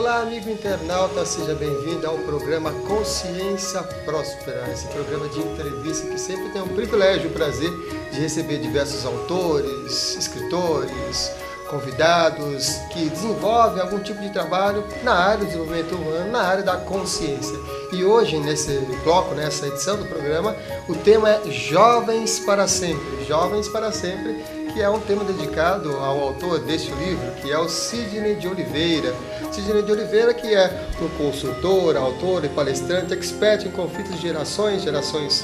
Olá, amigo internauta, seja bem-vindo ao programa Consciência Próspera, esse programa de entrevista que sempre tem o privilégio, o prazer de receber diversos autores, escritores, convidados que desenvolvem algum tipo de trabalho na área do desenvolvimento humano, na área da consciência. E hoje, nesse bloco, nessa edição do programa, o tema é Jovens para Sempre. Jovens para Sempre, que é um tema dedicado ao autor deste livro, que é o Sidney de Oliveira. Sidney de Oliveira, que é um consultor, autor e palestrante, expert em conflitos de gerações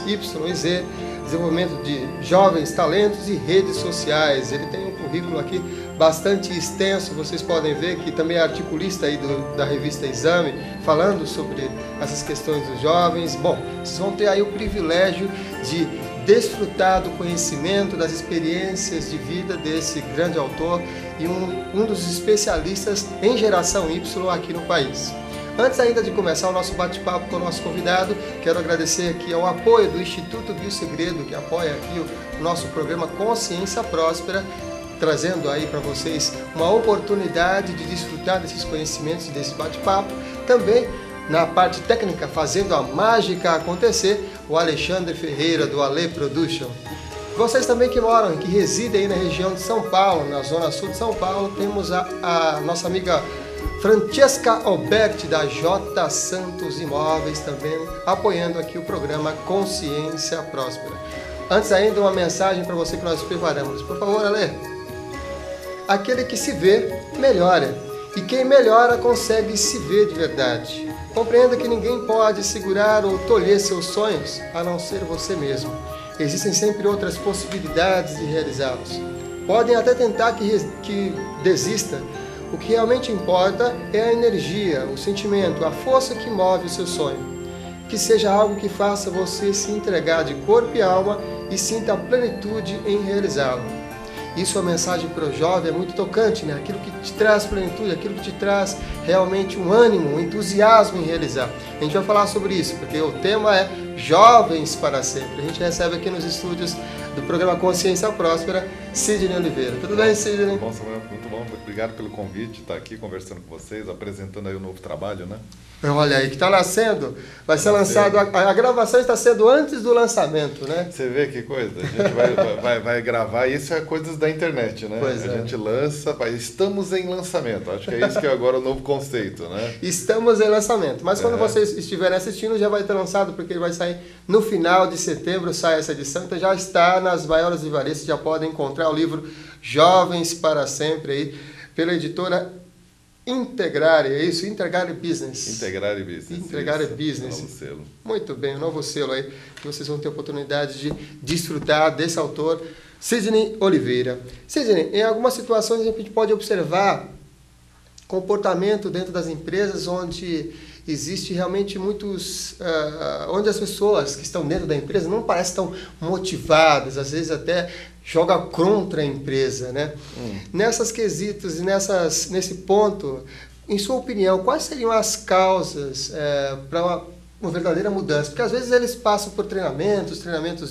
Y e Z, desenvolvimento de jovens talentos e redes sociais. Ele tem um currículo aqui bastante extenso, vocês podem ver que também é articulista aí da revista Exame, falando sobre essas questões dos jovens. Bom, vocês vão ter aí o privilégio de desfrutar do conhecimento, das experiências de vida desse grande autor e um dos especialistas em geração Y aqui no país. Antes ainda de começar o nosso bate-papo com o nosso convidado, quero agradecer aqui ao apoio do Instituto Biosegredo, que apoia aqui o nosso programa Consciência Próspera, trazendo aí para vocês uma oportunidade de desfrutar desses conhecimentos e desse bate-papo. Também na parte técnica, fazendo a mágica acontecer, o Alexandre Ferreira, do Ale Production. Vocês também que moram, que residem aí na região de São Paulo, na zona sul de São Paulo, temos a nossa amiga Francesca Alberti, da J. Santos Imóveis, também apoiando aqui o programa Consciência Próspera. Antes ainda, uma mensagem para você que nós preparamos. Por favor, Ale. Aquele que se vê, melhora. E quem melhora consegue se ver de verdade. Compreenda que ninguém pode segurar ou tolher seus sonhos, a não ser você mesmo. Existem sempre outras possibilidades de realizá-los. Podem até tentar que desista. O que realmente importa é a energia, o sentimento, a força que move o seu sonho. Que seja algo que faça você se entregar de corpo e alma e sinta a plenitude em realizá-lo. Isso, a mensagem para o jovem é muito tocante, né? Aquilo que te traz plenitude, aquilo que te traz realmente um ânimo, um entusiasmo em realizar. A gente vai falar sobre isso, porque o tema é Jovens para Sempre. A gente recebe aqui nos estúdios do programa Consciência Próspera, Sidney Oliveira. Tudo bem, Sidney? Muito bom, Samuel. Muito bom. Obrigado pelo convite, estar aqui conversando com vocês, apresentando aí o novo trabalho, né? Olha aí, que está nascendo, vai ser lançado, a gravação está sendo antes do lançamento, né? Você vê que coisa, a gente vai gravar, isso é coisas da internet, né? Pois a gente lança, estamos em lançamento, acho que é isso que é agora o novo conceito, né? Estamos em lançamento, mas quando vocês estiverem assistindo já vai ter lançado, porque ele vai sair no final de setembro, sai essa edição, então já está nas maiores livrarias, já podem encontrar o livro Jovens para Sempre aí, pela editora Integrare, é isso? Integrare Business. Integrare Business. Integrare isso, Business. Novo selo. Muito bem, um novo selo aí, que vocês vão ter a oportunidade de desfrutar desse autor, Sidney Oliveira. Sidney, em algumas situações a gente pode observar comportamento dentro das empresas onde existe realmente muitos... onde as pessoas que estão dentro da empresa não parecem tão motivadas, às vezes até joga contra a empresa, né? Nessas quesitos e nesse ponto, em sua opinião, quais seriam as causas para uma verdadeira mudança? Porque às vezes eles passam por treinamentos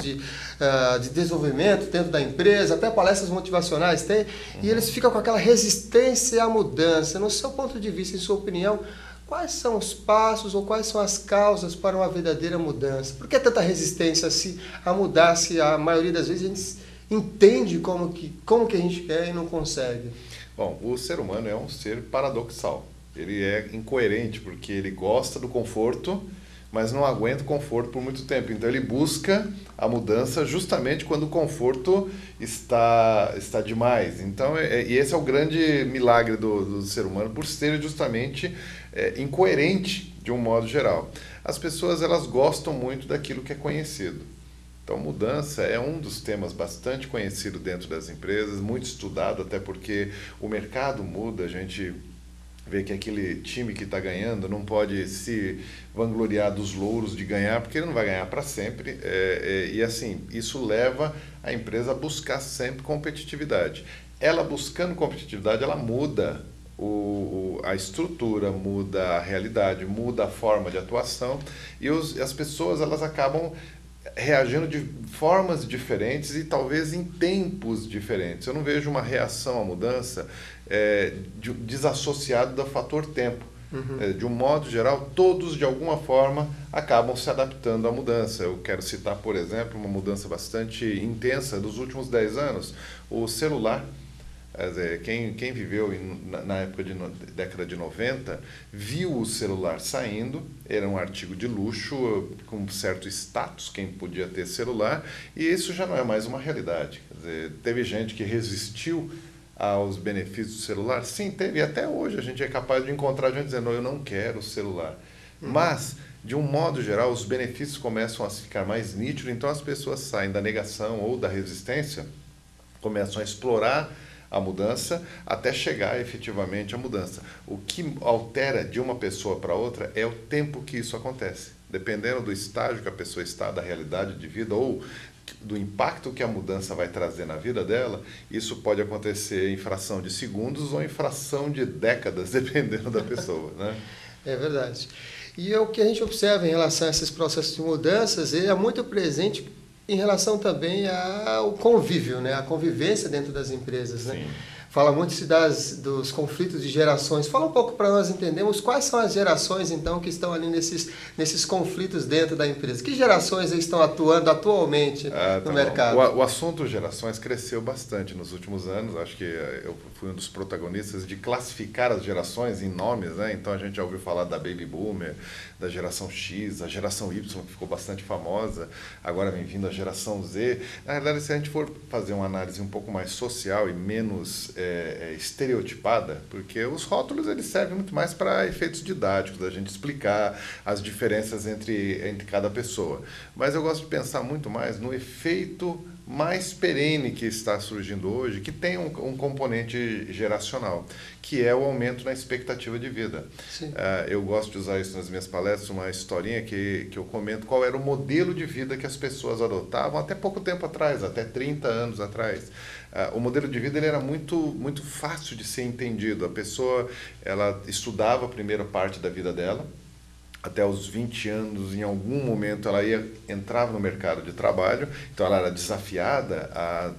de desenvolvimento dentro da empresa, até palestras motivacionais tem, e eles ficam com aquela resistência à mudança. No seu ponto de vista, em sua opinião, quais são os passos ou quais são as causas para uma verdadeira mudança? Por que tanta resistência a mudar se a maioria das vezes a gente entende como que a gente quer e não consegue? Bom, o ser humano é um ser paradoxal. Ele é incoerente porque ele gosta do conforto, mas não aguenta o conforto por muito tempo. Então ele busca a mudança justamente quando o conforto está demais. Então, e esse é o grande milagre do ser humano, por ser justamente incoerente de um modo geral. As pessoas, elas gostam muito daquilo que é conhecido. Então, mudança é um dos temas bastante conhecido dentro das empresas, muito estudado, até porque o mercado muda, a gente vê que aquele time que está ganhando não pode se vangloriar dos louros de ganhar, porque ele não vai ganhar para sempre, e assim, isso leva a empresa a buscar sempre competitividade. Ela buscando competitividade, ela muda a estrutura, muda a realidade, muda a forma de atuação, e as pessoas, elas acabam reagindo de formas diferentes e talvez em tempos diferentes. Eu não vejo uma reação à mudança desassociada do fator tempo. De um modo geral, todos, de alguma forma, acabam se adaptando à mudança. Eu quero citar, por exemplo, uma mudança bastante intensa dos últimos 10 anos. O celular. Quer dizer, quem viveu na época década de 90, viu o celular saindo, era um artigo de luxo, com certo status, quem podia ter celular, e isso já não é mais uma realidade. Quer dizer, teve gente que resistiu aos benefícios do celular? Sim, teve. E até hoje a gente é capaz de encontrar gente dizendo, eu não quero o celular. Mas, de um modo geral, os benefícios começam a ficar mais nítidos, então as pessoas saem da negação ou da resistência, começam a explorar a mudança até chegar efetivamente à mudança. O que altera de uma pessoa para outra é o tempo que isso acontece. Dependendo do estágio que a pessoa está, da realidade de vida ou do impacto que a mudança vai trazer na vida dela, isso pode acontecer em fração de segundos ou em fração de décadas, dependendo da pessoa, né? É verdade. E o que a gente observa em relação a esses processos de mudanças, ele é muito presente em relação também ao convívio, né? A convivência dentro das empresas, né? Sim. Fala muito dos conflitos de gerações. Fala um pouco para nós entendermos quais são as gerações, então, que estão ali nesses conflitos dentro da empresa. Que gerações estão atuando atualmente no mercado? O assunto gerações cresceu bastante nos últimos anos. Acho que eu fui um dos protagonistas de classificar as gerações em nomes, né? Então, a gente já ouviu falar da Baby Boomer, da geração X, a geração Y, que ficou bastante famosa. Agora vem vindo a geração Z. Na verdade, se a gente for fazer uma análise um pouco mais social e menos estereotipada, porque os rótulos eles servem muito mais para efeitos didáticos, da gente explicar as diferenças entre cada pessoa. Mas eu gosto de pensar muito mais no efeito mais perene que está surgindo hoje, que tem um componente geracional, que é o aumento na expectativa de vida. Eu gosto de usar isso nas minhas palestras, uma historinha que eu comento qual era o modelo de vida que as pessoas adotavam até pouco tempo atrás, até 30 anos atrás. O modelo de vida ele era muito fácil de ser entendido. A pessoa ela estudava a primeira parte da vida dela, até os 20 anos, em algum momento, ela entrava no mercado de trabalho, então ela era desafiada a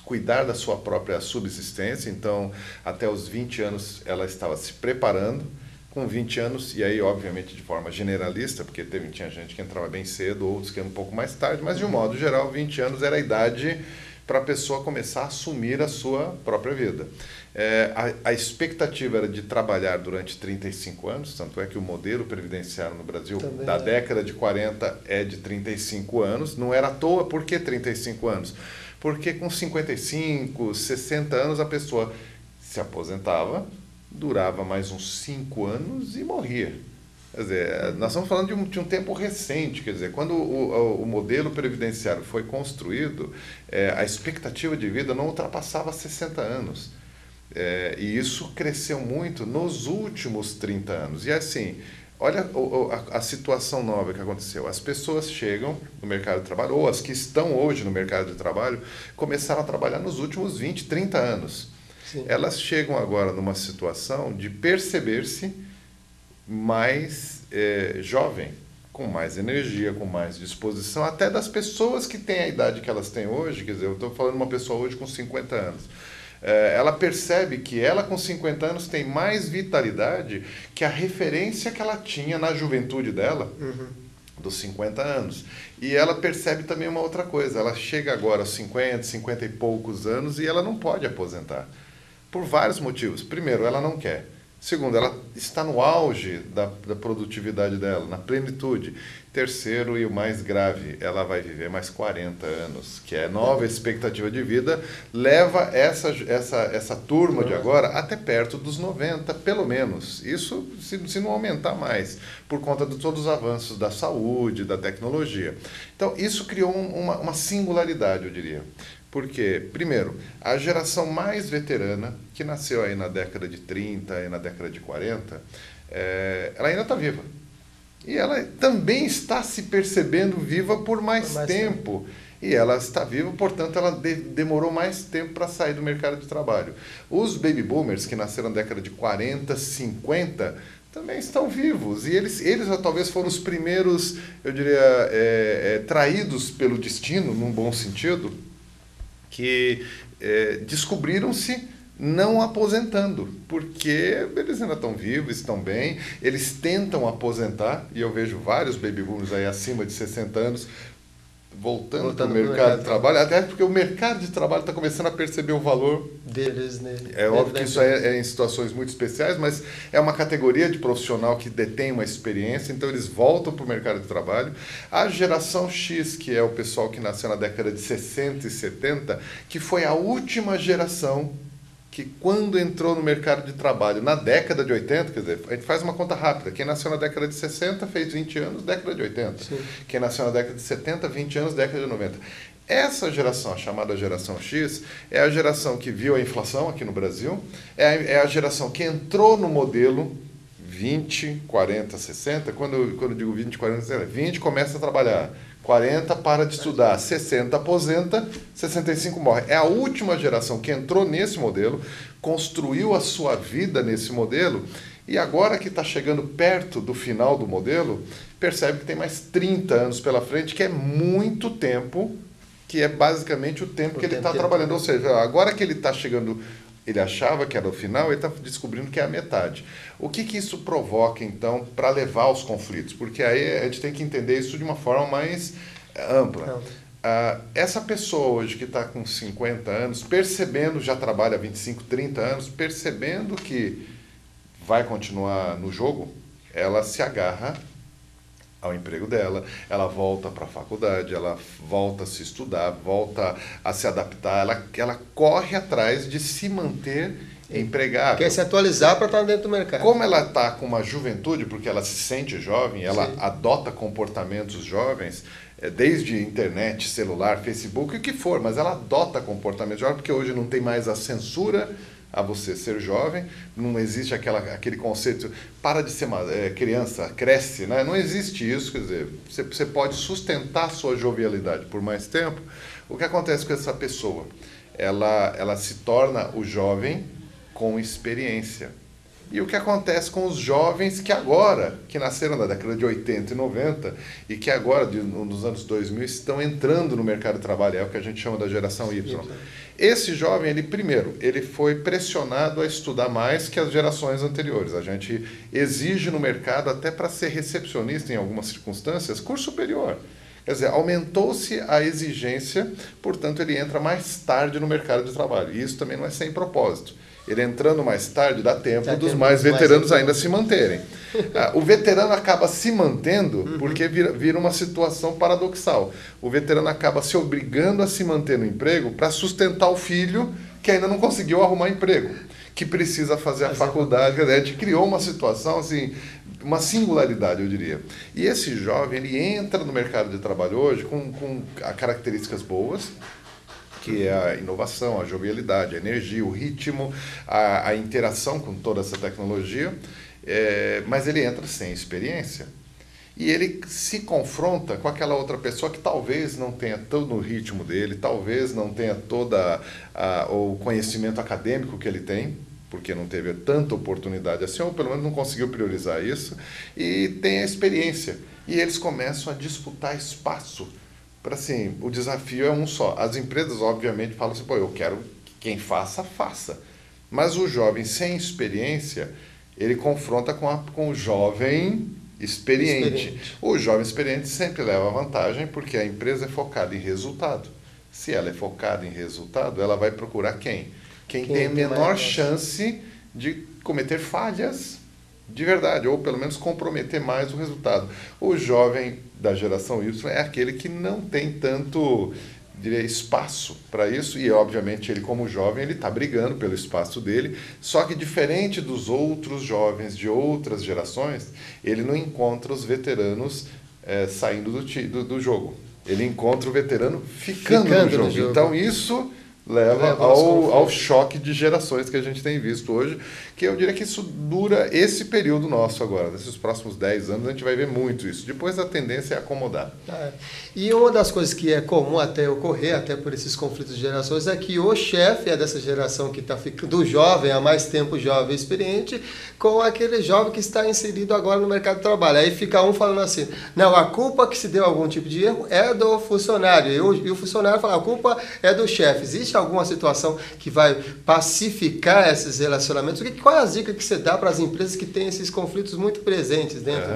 cuidar da sua própria subsistência, então até os 20 anos ela estava se preparando, com 20 anos, e aí obviamente de forma generalista, porque tinha gente que entrava bem cedo, outros que iam um pouco mais tarde, mas de um modo geral 20 anos era a idade para a pessoa começar a assumir a sua própria vida. A expectativa era de trabalhar durante 35 anos, tanto é que o modelo previdenciário no Brasil também da década de 40 é de 35 anos. Não era à toa, por que 35 anos? Porque com 55, 60 anos a pessoa se aposentava, durava mais uns 5 anos e morria. Quer dizer, nós estamos falando de um tempo recente, quer dizer, quando o modelo previdenciário foi construído, a expectativa de vida não ultrapassava 60 anos. E isso cresceu muito nos últimos 30 anos. E assim, olha a situação nova que aconteceu. As pessoas chegam no mercado de trabalho, ou as que estão hoje no mercado de trabalho, começaram a trabalhar nos últimos 20, 30 anos. Sim. Elas chegam agora numa situação de perceber-se mais jovem, com mais energia, com mais disposição, até das pessoas que têm a idade que elas têm hoje. Quer dizer, eu estou falando de uma pessoa hoje com 50 anos. Ela percebe que ela com 50 anos tem mais vitalidade que a referência que ela tinha na juventude dela, dos 50 anos. E ela percebe também uma outra coisa, ela chega agora aos 50, 50 e poucos anos e ela não pode aposentar, por vários motivos. Primeiro, ela não quer. Segundo, ela está no auge da produtividade dela, na plenitude. Terceiro, e o mais grave, ela vai viver mais 40 anos, que é nova expectativa de vida, leva essa turma de agora até perto dos 90, pelo menos. Isso se não aumentar mais, por conta de todos os avanços da saúde, da tecnologia. Então, isso criou uma singularidade, eu diria. Porque, primeiro, a geração mais veterana, que nasceu aí na década de 30 e na década de 40, ela ainda está viva. E ela também está se percebendo viva por mais tempo. E ela está viva, portanto, ela demorou mais tempo para sair do mercado de trabalho. Os baby boomers, que nasceram na década de 40, 50, também estão vivos. E eles talvez foram os primeiros, eu diria, traídos pelo destino, num bom sentido, que descobriram-se não aposentando, porque eles ainda estão vivos, estão bem, eles tentam aposentar, e eu vejo vários baby boomers aí acima de 60 anos voltando para o mercado de trabalho, até porque o mercado de trabalho está começando a perceber o valor deles, né? É óbvio que isso é em situações muito especiais, mas é uma categoria de profissional que detém uma experiência, então eles voltam para o mercado de trabalho. A geração X, que é o pessoal que nasceu na década de 60 e 70, que foi a última geração que quando entrou no mercado de trabalho na década de 80, quer dizer, a gente faz uma conta rápida, quem nasceu na década de 60 fez 20 anos, década de 80. Sim. Quem nasceu na década de 70, 20 anos, década de 90. Essa geração, a chamada geração X, é a geração que viu a inflação aqui no Brasil, é a geração que entrou no modelo 20, 40, 60, quando eu digo 20, 40, 60, 20 começa a trabalhar, 40 para de estudar, 60 aposenta, 65 morre. É a última geração que entrou nesse modelo, construiu a sua vida nesse modelo, e agora que está chegando perto do final do modelo, percebe que tem mais 30 anos pela frente, que é muito tempo, que é basicamente o tempo que ele está trabalhando. Ou seja, agora que ele está chegando, ele achava que era o final, ele está descobrindo que é a metade. O que isso provoca, então, para levar aos conflitos? Porque aí a gente tem que entender isso de uma forma mais ampla. Essa pessoa hoje que está com 50 anos, percebendo, já trabalha há 25, 30 anos, percebendo que vai continuar no jogo, ela se agarra ao emprego dela, ela volta para a faculdade, ela volta a se estudar, volta a se adaptar, ela corre atrás de se manter empregável. Quer se atualizar para estar dentro do mercado. Como ela está com uma juventude, porque ela se sente jovem, ela Sim. adota comportamentos jovens, desde internet, celular, Facebook, o que for, mas ela adota comportamentos jovens, porque hoje não tem mais a censura a você ser jovem, não existe aquele conceito, para de ser criança, cresce, né? Não existe isso, quer dizer, você pode sustentar a sua jovialidade por mais tempo. O que acontece com essa pessoa? Ela se torna o jovem com experiência. E o que acontece com os jovens que nasceram na década de 80 e 90 e que agora, nos anos 2000, estão entrando no mercado de trabalho, é o que a gente chama da geração Y. Esse jovem, ele foi pressionado a estudar mais que as gerações anteriores. A gente exige no mercado, até para ser recepcionista em algumas circunstâncias, curso superior. Quer dizer, aumentou-se a exigência, portanto, ele entra mais tarde no mercado de trabalho. E isso também não é sem propósito. Ele entrando mais tarde, dá tempo dos mais veteranos ainda se manterem. O veterano acaba se mantendo porque vira uma situação paradoxal. O veterano acaba se obrigando a se manter no emprego para sustentar o filho que ainda não conseguiu arrumar emprego, que precisa fazer a faculdade. A gente criou uma situação, assim, uma singularidade, eu diria. E esse jovem, ele entra no mercado de trabalho hoje com características boas, que é a inovação, a jovialidade, a energia, o ritmo, a interação com toda essa tecnologia, mas ele entra sem experiência. E ele se confronta com aquela outra pessoa que talvez não tenha todo o ritmo dele, talvez não tenha toda o conhecimento acadêmico que ele tem, porque não teve tanta oportunidade assim, ou pelo menos não conseguiu priorizar isso, e tem a experiência. E eles começam a disputar espaço. Para assim, o desafio é um só. As empresas, obviamente, falam assim, eu quero que quem faça, faça. Mas o jovem sem experiência, ele confronta com o jovem experiente. O jovem experiente sempre leva vantagem, porque a empresa é focada em resultado. Se ela é focada em resultado, ela vai procurar quem? Quem tem a menor chance de cometer falhas de verdade, ou pelo menos comprometer mais o resultado. O jovem da geração Y é aquele que não tem tanto, diria, espaço para isso, e obviamente ele como jovem, ele está brigando pelo espaço dele, só que diferente dos outros jovens de outras gerações, ele não encontra os veteranos saindo do jogo. Ele encontra o veterano ficando no jogo. Então isso leva ao choque de gerações que a gente tem visto hoje, que eu diria que isso dura esse período nosso agora. Nesses próximos 10 anos a gente vai ver muito isso. Depois a tendência é acomodar. E uma das coisas que é comum até ocorrer, até por esses conflitos de gerações, é que o chefe é dessa geração que está ficando, do jovem, há mais tempo jovem e experiente, com aquele jovem que está inserido agora no mercado de trabalho. Aí fica um falando assim, não, a culpa que se deu algum tipo de erro é do funcionário. E o funcionário fala, a culpa é do chefe. Existe alguma situação que vai pacificar esses relacionamentos? Qual é a dica que você dá para as empresas que têm esses conflitos muito presentes dentro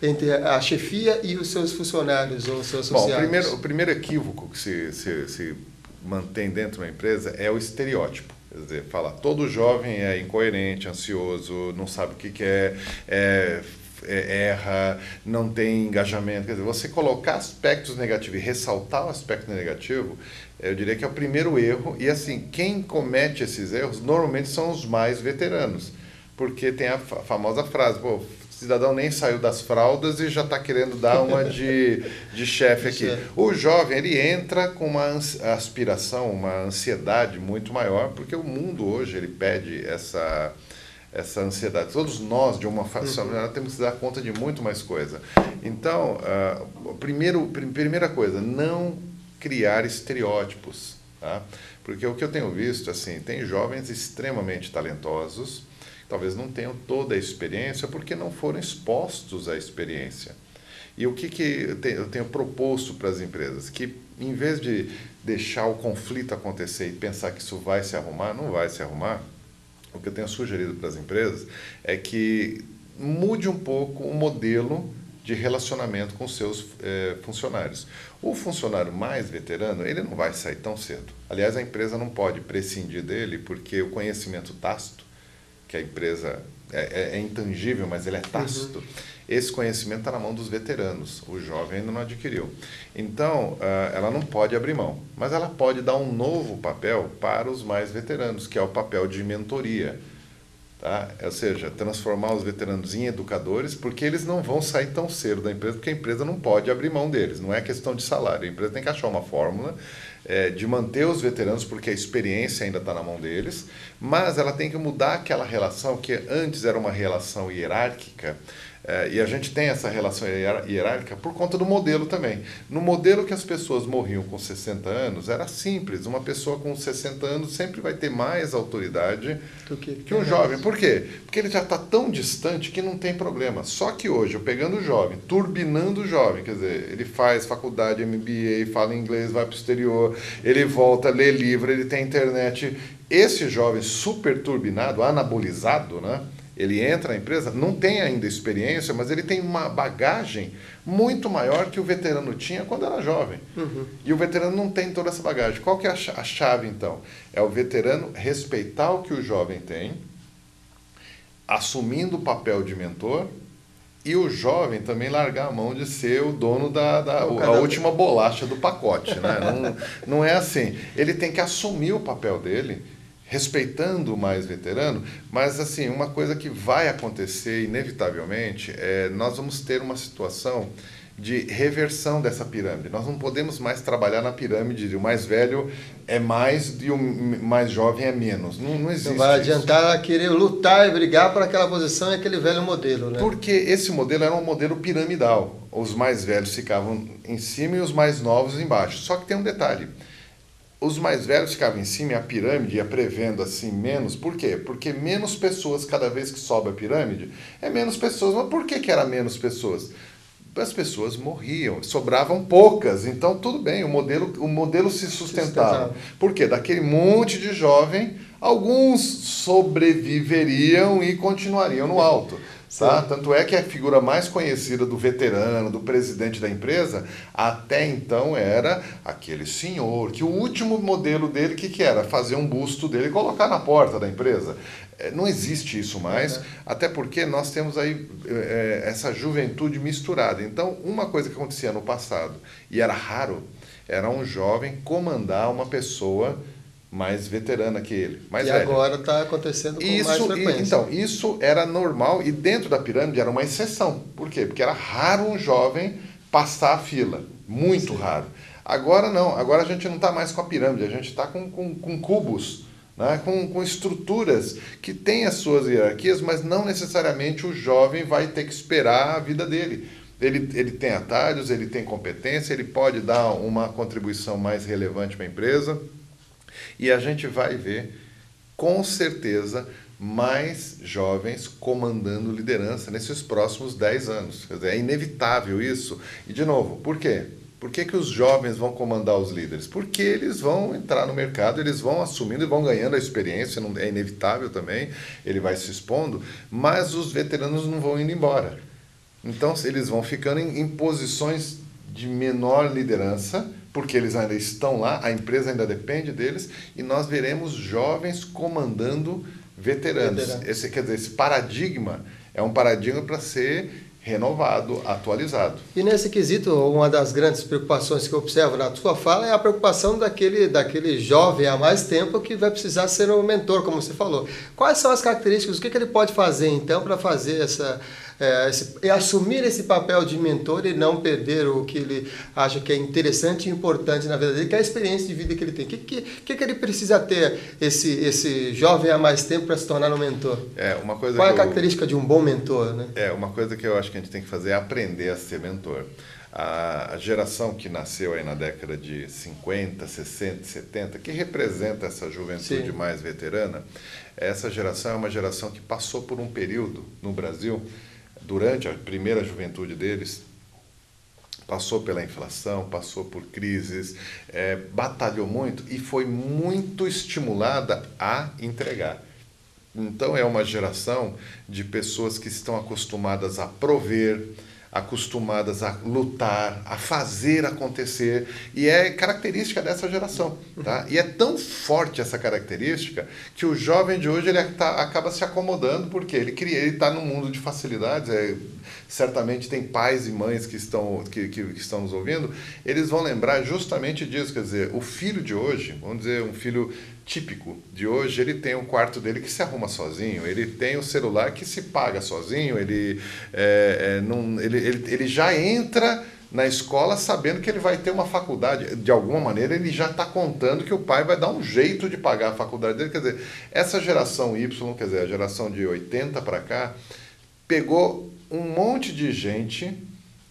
entre a chefia e os seus funcionários ou seus associados? Bom, o primeiro equívoco que se mantém dentro de uma empresa é o estereótipo. Quer dizer, fala, todo jovem é incoerente, ansioso, não sabe o que quer, erra, não tem engajamento. Quer dizer, você colocar aspectos negativos e ressaltar o aspecto negativo, eu diria que é o primeiro erro. E assim, quem comete esses erros normalmente são os mais veteranos. Porque tem a famosa frase, pô, o cidadão nem saiu das fraldas e já está querendo dar uma de chefe aqui. O jovem, ele entra com uma aspiração, uma ansiedade muito maior, porque o mundo hoje, ele pede essa ansiedade. Todos nós, de uma forma, temos que dar conta de muito mais coisa. Então, primeira coisa, não criar estereótipos. Tá? Porque o que eu tenho visto, assim, tem jovens extremamente talentosos, talvez não tenham toda a experiência porque não foram expostos à experiência. E o que eu tenho proposto para as empresas? Que em vez de deixar o conflito acontecer e pensar que isso vai se arrumar, não vai se arrumar, o que eu tenho sugerido para as empresas é que mude um pouco o modelo de relacionamento com seus funcionários. O funcionário mais veterano, ele não vai sair tão cedo. Aliás, a empresa não pode prescindir dele porque o conhecimento tácito, que a empresa é intangível, mas ele é tácito. Esse conhecimento está na mão dos veteranos, o jovem ainda não adquiriu. Então, ela não pode abrir mão, mas ela pode dar um novo papel para os mais veteranos, que é o papel de mentoria. Tá? Ou seja, transformar os veteranos em educadores, porque eles não vão sair tão cedo da empresa, porque a empresa não pode abrir mão deles, não é questão de salário. A empresa tem que achar uma fórmula de manter os veteranos, porque a experiência ainda está na mão deles, mas ela tem que mudar aquela relação que antes era uma relação hierárquica, e a gente tem essa relação hierárquica por conta do modelo também. No modelo que as pessoas morriam com 60 anos, era simples. Uma pessoa com 60 anos sempre vai ter mais autoridade do que um jovem. Por quê? Porque ele já está tão distante que não tem problema. Só que hoje, eu pegando o jovem, turbinando o jovem, quer dizer, ele faz faculdade, MBA, fala inglês, vai para o exterior, ele volta, lê livro, ele tem internet. Esse jovem super turbinado, anabolizado, né? Ele entra na empresa, não tem ainda experiência, mas ele tem uma bagagem muito maior que o veterano tinha quando era jovem. E o veterano não tem toda essa bagagem. Qual que é a chave, então? É o veterano respeitar o que o jovem tem, assumindo o papel de mentor, e o jovem também largar a mão de ser o dono a última bolacha do pacote. Né? Não é assim. Ele tem que assumir o papel dele, respeitando o mais veterano, mas assim, uma coisa que vai acontecer inevitavelmente nós vamos ter uma situação de reversão dessa pirâmide. Nós não podemos mais trabalhar na pirâmide de o mais velho é mais e o mais jovem é menos. Não existe. Não vai adiantar querer lutar e brigar por aquela posição e aquele velho modelo, né? Porque esse modelo era um modelo piramidal. Os mais velhos ficavam em cima e os mais novos embaixo. Só que tem um detalhe. Os mais velhos ficavam em cima e a pirâmide ia prevendo assim menos. Por quê? Porque menos pessoas, cada vez que sobe a pirâmide, é menos pessoas. Mas por que era menos pessoas? As pessoas morriam, sobravam poucas. Então, tudo bem, o modelo se sustentava. Por quê? Daquele monte de jovem, alguns sobreviveriam e continuariam no alto. Tá? Tanto é que a figura mais conhecida do veterano, do presidente da empresa, até então era aquele senhor, que o último modelo dele, que era? Fazer um busto dele e colocar na porta da empresa. Não existe isso mais, até porque nós temos aí essa juventude misturada. Então, uma coisa que acontecia no passado, e era raro, era um jovem comandar uma pessoa mais veterana que ele. Mais velha. Agora está acontecendo com mais frequência. Então, isso era normal e dentro da pirâmide era uma exceção. Por quê? Porque era raro um jovem passar a fila. Muito raro. Agora não. Agora a gente não está mais com a pirâmide. A gente está com cubos, né? com estruturas que têm as suas hierarquias, mas não necessariamente o jovem vai ter que esperar a vida dele. Ele tem atalhos, ele tem competência, ele pode dar uma contribuição mais relevante para a empresa. E a gente vai ver, com certeza, mais jovens comandando liderança nesses próximos 10 anos. Quer dizer, é inevitável isso. E, de novo, por quê? Por que que os jovens vão comandar os líderes? Porque eles vão entrar no mercado, eles vão assumindo e vão ganhando a experiência, não, é inevitável também, ele vai se expondo, mas os veteranos não vão indo embora. Então, eles vão ficando em posições de menor liderança, porque eles ainda estão lá, a empresa ainda depende deles, e nós veremos jovens comandando veteranos. Esse, quer dizer, esse paradigma é um paradigma para ser renovado, atualizado. E nesse quesito, uma das grandes preocupações que eu observo na sua fala é a preocupação daquele jovem há mais tempo que vai precisar ser um mentor, como você falou. Quais são as características, o que ele pode fazer então para fazer assumir esse papel de mentor e não perder o que ele acha que é interessante e importante na vida dele, que é a experiência de vida que ele tem. O que ele precisa ter, esse jovem há mais tempo, para se tornar um mentor? Qual é a característica de um bom mentor, né? Uma coisa que eu acho que a gente tem que fazer é aprender a ser mentor. A geração que nasceu aí na década de 50, 60, 70, que representa essa juventude mais veterana, essa geração é uma geração que passou por um período no Brasil, durante a primeira juventude deles, passou pela inflação, passou por crises, batalhou muito e foi muito estimulada a entregar. Então é uma geração de pessoas que estão acostumadas a prover, acostumadas a lutar, a fazer acontecer, e é característica dessa geração, tá? E é tão forte essa característica que o jovem de hoje ele acaba se acomodando, porque ele está num mundo de facilidades. Certamente tem pais e mães que estão nos ouvindo, eles vão lembrar justamente disso. Quer dizer, o filho de hoje, vamos dizer, um filho típico de hoje, ele tem um quarto dele que se arruma sozinho, ele tem o celular que se paga sozinho, ele já entra na escola sabendo que ele vai ter uma faculdade. De alguma maneira, ele já está contando que o pai vai dar um jeito de pagar a faculdade dele. Quer dizer, essa geração Y, quer dizer, a geração de 80 para cá, pegou um monte de gente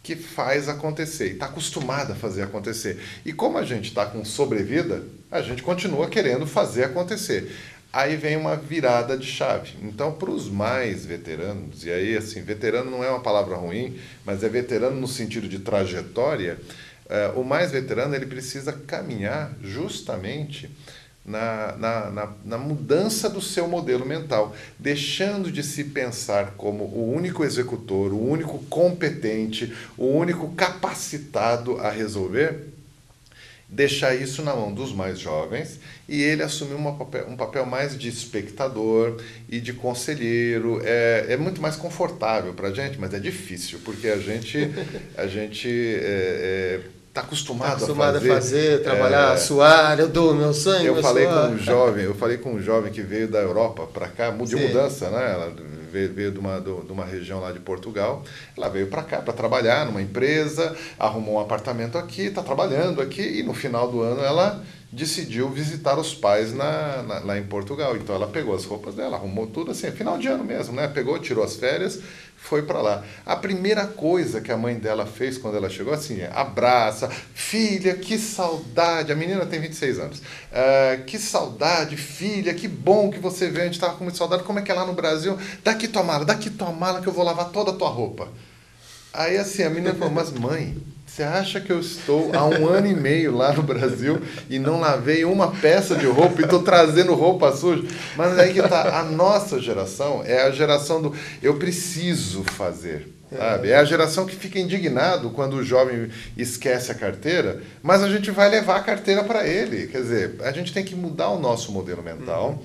que faz acontecer, e está acostumada a fazer acontecer. E como a gente está com sobrevida, a gente continua querendo fazer acontecer. Aí vem uma virada de chave. Então, para os mais veteranos, e aí, assim, veterano não é uma palavra ruim, mas é veterano no sentido de trajetória, o mais veterano ele precisa caminhar justamente na mudança do seu modelo mental, deixando de se pensar como o único executor, o único competente, o único capacitado a resolver, deixar isso na mão dos mais jovens e ele assumir um papel mais de espectador e de conselheiro. É muito mais confortável para a gente, mas é difícil, porque a gente está acostumado a fazer, trabalhar, suar, eu dou meu sangue. Eu falei com um jovem que veio da Europa para cá, de mudança, né? Ela veio de uma região lá de Portugal. Ela veio para cá para trabalhar numa empresa, arrumou um apartamento aqui, está trabalhando aqui, e no final do ano ela decidiu visitar os pais lá em Portugal. Então ela pegou as roupas dela, arrumou tudo assim, final de ano mesmo, né? Pegou, tirou as férias, foi para lá. A primeira coisa que a mãe dela fez quando ela chegou, assim, abraça, filha, que saudade, a menina tem 26 anos, que saudade, filha, que bom que você veio, a gente estava com muita saudade, como é que é lá no Brasil? Dá aqui tua mala que eu vou lavar toda a tua roupa. Aí assim, a menina falou, mas mãe, você acha que eu estou há 1 ano e meio lá no Brasil e não lavei uma peça de roupa e estou trazendo roupa suja? Mas aí que está, a nossa geração é a geração do eu preciso fazer, sabe? É a geração que fica indignado quando o jovem esquece a carteira, mas a gente vai levar a carteira para ele. Quer dizer, a gente tem que mudar o nosso modelo mental.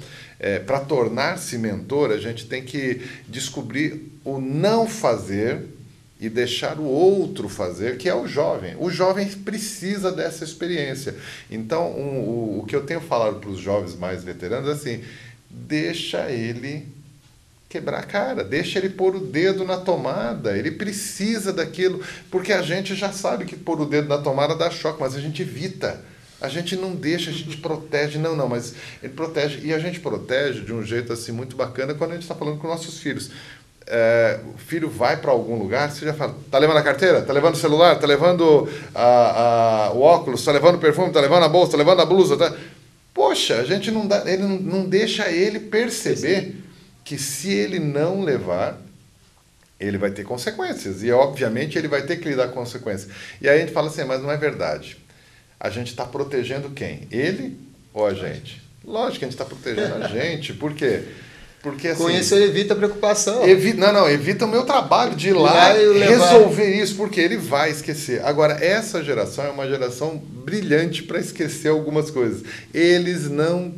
Para tornar-se mentor, a gente tem que descobrir o não fazer e deixar o outro fazer, que é o jovem. O jovem precisa dessa experiência. Então, o que eu tenho falado para os jovens mais veteranos é assim, deixa ele quebrar a cara, deixa ele pôr o dedo na tomada, ele precisa daquilo, porque a gente já sabe que pôr o dedo na tomada dá choque, mas a gente evita. A gente não deixa, a gente protege. Não, mas ele protege. E a gente protege de um jeito assim muito bacana quando a gente está falando com nossos filhos. O filho vai para algum lugar, você já fala, tá levando a carteira? Tá levando o celular? Tá levando o óculos? Tá levando o perfume? Tá levando a bolsa? Tá levando a blusa? Tá... Poxa, a gente não deixa ele perceber que se ele não levar, ele vai ter consequências. E, obviamente, ele vai ter que lidar com consequências. E aí a gente fala assim, mas não é verdade. A gente está protegendo quem? Ele ou a gente? Lógico que a gente está protegendo a gente. Por quê? Porque assim... Com isso ele evita a preocupação. Evita o meu trabalho de ir lá resolver isso, porque ele vai esquecer. Agora, essa geração é uma geração brilhante para esquecer algumas coisas. Eles não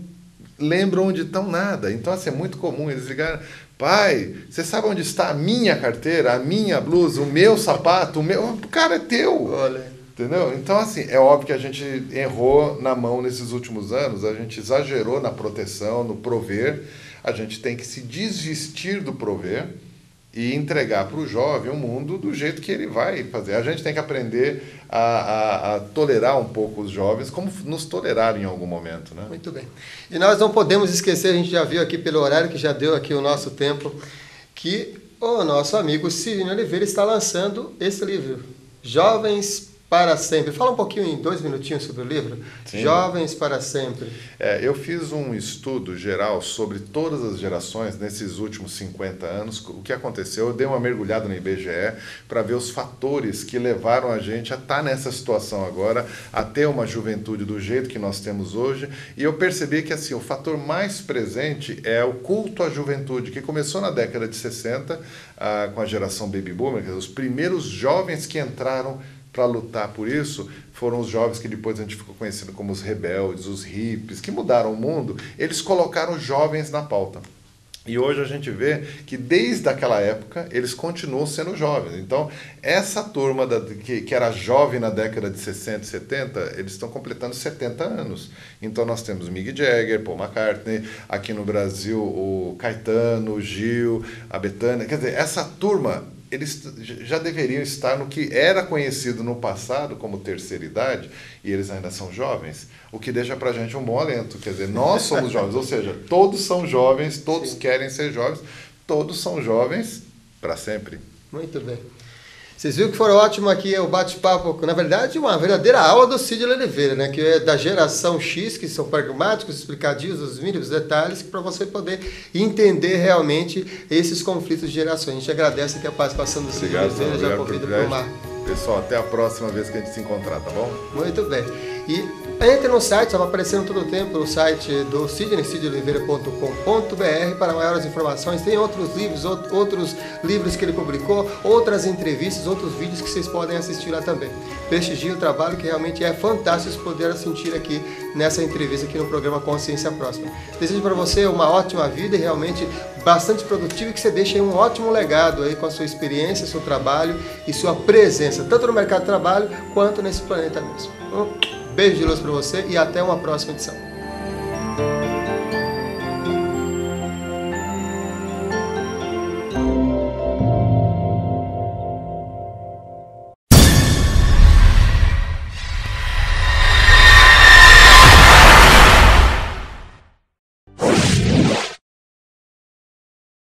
lembram onde estão nada. Então, assim, é muito comum eles ligarem: pai, você sabe onde está a minha carteira, a minha blusa, o meu sapato, o meu... Cara, é teu. Olha. Entendeu? Então, assim, é óbvio que a gente errou na mão nesses últimos anos, a gente exagerou na proteção, no prover. A gente tem que se desvestir do prover e entregar para o jovem o mundo do jeito que ele vai fazer. A gente tem que aprender a tolerar um pouco os jovens, como nos toleraram em algum momento, né? Muito bem. E nós não podemos esquecer, a gente já viu aqui pelo horário que já deu aqui o nosso tempo, que o nosso amigo Sidney Oliveira está lançando esse livro, Jovens para Sempre. Fala um pouquinho, em 2 minutinhos, sobre o livro. Sim. Jovens para Sempre. Eu fiz um estudo geral sobre todas as gerações nesses últimos 50 anos. O que aconteceu? Eu dei uma mergulhada no IBGE para ver os fatores que levaram a gente a estar nessa situação agora, a ter uma juventude do jeito que nós temos hoje. E eu percebi que assim, o fator mais presente é o culto à juventude, que começou na década de 60, com a geração Baby Boomer, os primeiros jovens que entraram para lutar por isso foram os jovens que depois a gente ficou conhecendo como os rebeldes, os hippies, que mudaram o mundo. Eles colocaram os jovens na pauta. E hoje a gente vê que desde aquela época eles continuam sendo jovens. Então, essa turma que era jovem na década de 60 e 70, eles estão completando 70 anos. Então nós temos Mick Jagger, Paul McCartney, aqui no Brasil o Caetano, o Gil, a Bethânia. Quer dizer, essa turma, eles já deveriam estar no que era conhecido no passado como terceira idade, e eles ainda são jovens, o que deixa pra gente um bom alento. Quer dizer, nós somos jovens, ou seja, todos são jovens, todos Sim. querem ser jovens, todos são jovens para sempre. Muito bem. Vocês viram que foi ótimo aqui o bate-papo, na verdade, uma verdadeira aula do Sidney Oliveira, né? Que é da geração X, que são pragmáticos, explicadinhos, os mínimos detalhes, para você poder entender realmente esses conflitos de gerações. A gente agradece aqui a participação do Sidney Oliveira, já convido para o mar. Pessoal, até a próxima vez que a gente se encontrar, tá bom? Muito bem. E entre no site, estava aparecendo todo o tempo o site do Sidney, sidneyoliveira.com.br, para maiores informações. Tem outros livros que ele publicou, outras entrevistas, outros vídeos que vocês podem assistir lá também. Prestigiem o trabalho, que realmente é fantástico poder assistir aqui nessa entrevista aqui no programa Consciência Próspera. Desejo para você uma ótima vida e realmente bastante produtiva, e que você deixe aí um ótimo legado aí com a sua experiência, seu trabalho e sua presença, tanto no mercado de trabalho quanto nesse planeta mesmo. Beijo de luz para você e até uma próxima edição.